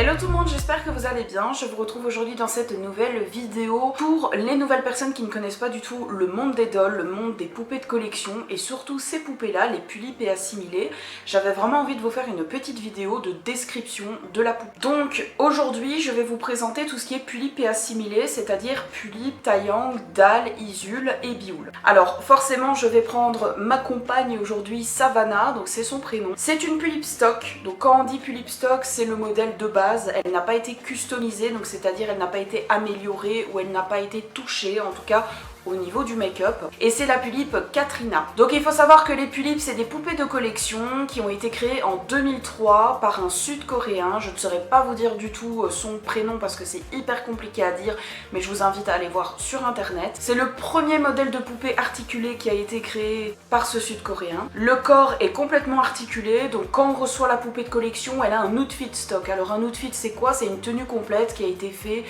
Hello tout le monde, j'espère que vous allez bien. Je vous retrouve aujourd'hui dans cette nouvelle vidéo pour les nouvelles personnes qui ne connaissent pas du tout le monde des dolls, le monde des poupées de collection et surtout ces poupées là, les Pulip et assimilées. J'avais vraiment envie de vous faire une petite vidéo de description de la poupée. Donc aujourd'hui je vais vous présenter tout ce qui est Pulip et assimilées, c'est-à-dire Pulip, Taeyang, Dal, Isul et Bioul. Alors forcément je vais prendre ma compagne aujourd'hui, Savannah, donc c'est son prénom. C'est une Pulip stock, donc quand on dit Pulip stock c'est le modèle de base. Elle n'a pas été customisée, donc c'est-à-dire elle n'a pas été améliorée ou elle n'a pas été touchée, en tout cas au niveau du make-up. Et c'est la Pulip Katrina. Donc il faut savoir que les Pulip c'est des poupées de collection qui ont été créées en 2003 par un sud-coréen. Je ne saurais pas vous dire du tout son prénom parce que c'est hyper compliqué à dire, mais je vous invite à aller voir sur internet. C'est le premier modèle de poupée articulée qui a été créé par ce sud-coréen. Le corps est complètement articulé, donc quand on reçoit la poupée de collection, elle a un outfit stock. Alors un outfit c'est quoi? C'est une tenue complète qui a été fait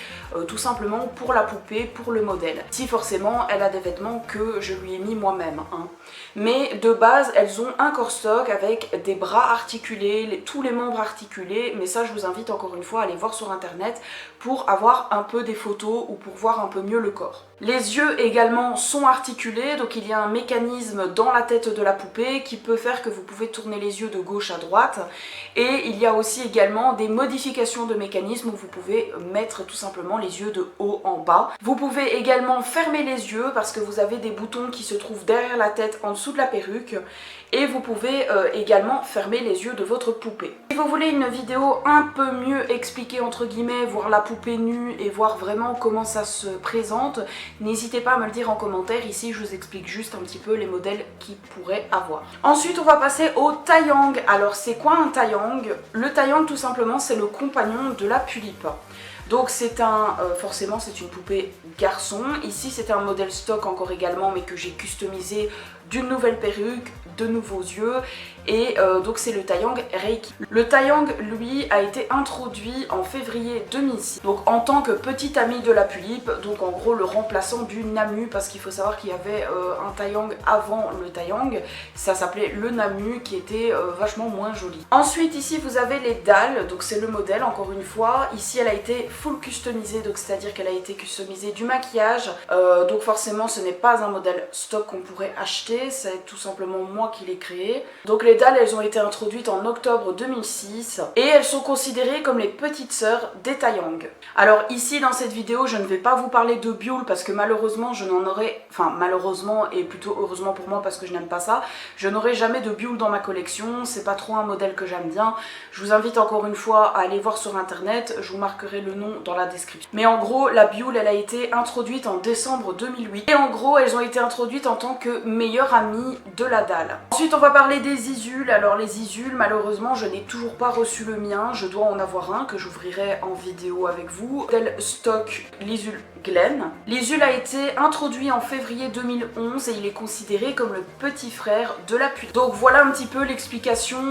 tout simplement pour la poupée, pour le modèle. Si forcément elle a des vêtements que je lui ai mis moi-même, hein. Mais de base elles ont un corps stock avec des bras articulés, tous les membres articulés, mais ça je vous invite encore une fois à aller voir sur internet pour avoir un peu des photos ou pour voir un peu mieux le corps. Les yeux également sont articulés, donc il y a un mécanisme dans la tête de la poupée qui peut faire que vous pouvez tourner les yeux de gauche à droite, et il y a aussi également des modifications de mécanisme où vous pouvez mettre tout simplement les yeux de haut en bas. Vous pouvez également fermer les yeux parce que vous avez des boutons qui se trouvent derrière la tête en dessous de la perruque, et vous pouvez également fermer les yeux de votre poupée. Si vous voulez une vidéo un peu mieux expliquée entre guillemets, voir la poupée nue et voir vraiment comment ça se présente, n'hésitez pas à me le dire en commentaire. Ici je vous explique juste un petit peu les modèles qu'ils pourraient avoir. Ensuite on va passer au Taeyang. Alors c'est quoi un Taeyang? Le Taeyang tout simplement c'est le compagnon de la Pulip. Donc c'est forcément c'est une poupée garçon. Ici c'est un modèle stock encore également mais que j'ai customisé d'une nouvelle perruque, de nouveaux yeux, et donc c'est le Taeyang Reiki. Le Taeyang lui a été introduit en février 2006, donc en tant que petit ami de la Pulip, donc en gros le remplaçant du Namu, parce qu'il faut savoir qu'il y avait un Taeyang avant le Taeyang, ça s'appelait le Namu, qui était vachement moins joli. Ensuite ici vous avez les dalles, donc c'est le modèle encore une fois. Ici elle a été full customisée, donc c'est à dire qu'elle a été customisée du maquillage, donc forcément ce n'est pas un modèle stock qu'on pourrait acheter, c'est tout simplement moi qui l'ai créé. Donc les dalles elles ont été introduites en octobre 2006 et elles sont considérées comme les petites sœurs des Taeyang. Alors ici dans cette vidéo je ne vais pas vous parler de Bioul parce que malheureusement je n'en aurai, enfin malheureusement et plutôt heureusement pour moi parce que je n'aime pas ça, je n'aurai jamais de Bioul dans ma collection, c'est pas trop un modèle que j'aime bien. Je vous invite encore une fois à aller voir sur internet, je vous marquerai le nom dans la description. Mais en gros la Bioul elle a été introduite en décembre 2008 et en gros elles ont été introduites en tant que meilleure amie de la dalle. Ensuite on va parler des Isul. Alors les Isul malheureusement je n'ai toujours pas reçu le mien, je dois en avoir un que j'ouvrirai en vidéo avec vous. Tel stock l'Isul Glen. L'Isul a été introduit en février 2011 et il est considéré comme le petit frère de la Pulip. Donc voilà un petit peu l'explication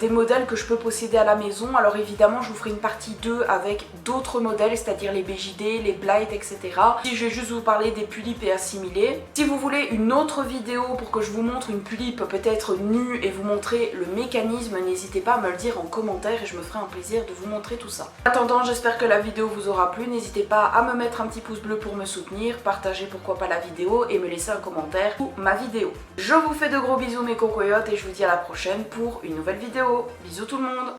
des modèles que je peux posséder à la maison. Alors évidemment je vous ferai une partie 2 avec d'autres modèles, c'est-à-dire les BJD, les Blight, etc. Si je vais juste vous parler des Pulip et assimilés. Si vous voulez une autre vidéo pour que je vous montre une Pulip peut-être nue et vous montrer le mécanisme, n'hésitez pas à me le dire en commentaire et je me ferai un plaisir de vous montrer tout ça. En attendant, j'espère que la vidéo vous aura plu, n'hésitez pas à me mettre un petit pouce bleu pour me soutenir, partager pourquoi pas la vidéo et me laisser un commentaire ou ma vidéo. Je vous fais de gros bisous mes cocoyotes et je vous dis à la prochaine pour une nouvelle vidéo. Bisous tout le monde!